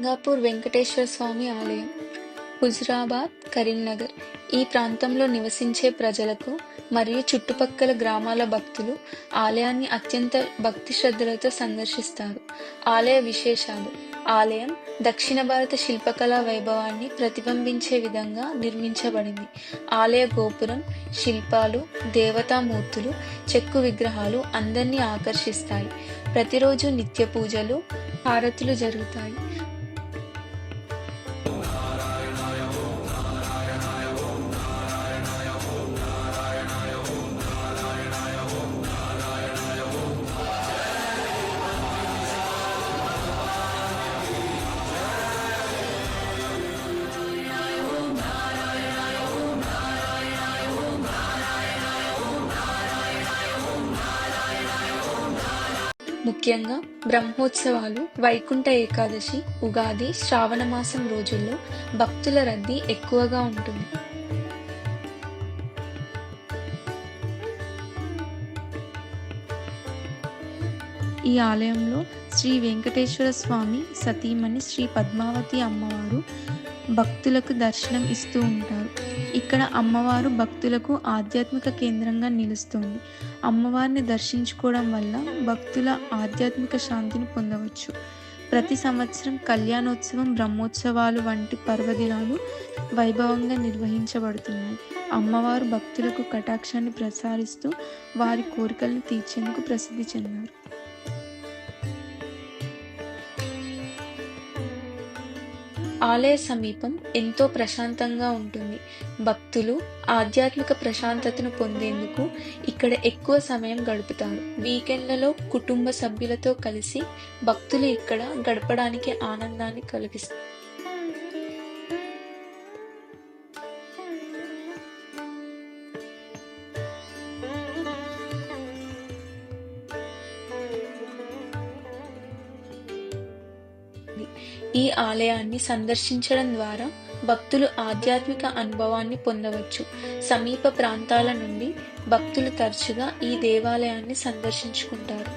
గంగాపూర్ వెంకటేశ్వర స్వామి ఆలయం, హుజురాబాద్, కరీంనగర్. ఈ ప్రాంతంలో నివసించే ప్రజలకు మరియు చుట్టుపక్కల గ్రామాల భక్తులు ఆలయాన్ని అత్యంత భక్తి శ్రద్ధలతో సందర్శిస్తారు. ఆలయ విశేషాలు: ఆలయం దక్షిణ భారత శిల్పకళా వైభవాన్ని ప్రతిబింబించే విధంగా నిర్మించబడింది. ఆలయ గోపురం, శిల్పాలు, దేవతామూర్తులు, చెక్కు విగ్రహాలు అందరినీ ఆకర్షిస్తాయి. ప్రతిరోజు నిత్య పూజలు, హారతులు జరుగుతాయి. ముఖ్యంగా బ్రహ్మోత్సవాలు, వైకుంఠ ఏకాదశి, ఉగాది, శ్రావణ మాసం రోజుల్లో భక్తుల రద్దీ ఎక్కువగా ఉంటుంది. ఈ ఆలయంలో శ్రీ వెంకటేశ్వర స్వామి సతీమణి శ్రీ పద్మావతి అమ్మవారు భక్తులకు దర్శనం ఇస్తూ ఉంటారు. ఇక్కడ అమ్మవారు భక్తులకు ఆధ్యాత్మిక కేంద్రంగా నిలుస్తోంది. అమ్మవారిని దర్శించుకోవడం వల్ల భక్తుల ఆధ్యాత్మిక శాంతిని పొందవచ్చు. ప్రతి సంవత్సరం కళ్యాణోత్సవం, బ్రహ్మోత్సవాలు వంటి పర్వదినాలు వైభవంగా నిర్వహించబడుతున్నాయి. అమ్మవారు భక్తులకు కటాక్షాన్ని ప్రసారిస్తూ వారి కోరికలను తీర్చేందుకు ప్రసిద్ధి చెందారు. ఆలయ సమీపం ఎంతో ప్రశాంతంగా ఉంటుంది. భక్తులు ఆధ్యాత్మిక ప్రశాంతతను పొందేందుకు ఇక్కడ ఎక్కువ సమయం గడుపుతారు. వీకెండ్లలో కుటుంబ సభ్యులతో కలిసి భక్తులు ఇక్కడ గడపడానికి ఆనందాన్ని కలిగిస్తారు. ఈ ఆలయాన్ని సందర్శించడం ద్వారా భక్తులు ఆధ్యాత్మిక అనుభవాన్ని పొందవచ్చు. సమీప ప్రాంతాల నుండి భక్తులు తరచుగా ఈ దేవాలయాన్ని సందర్శించుకుంటారు.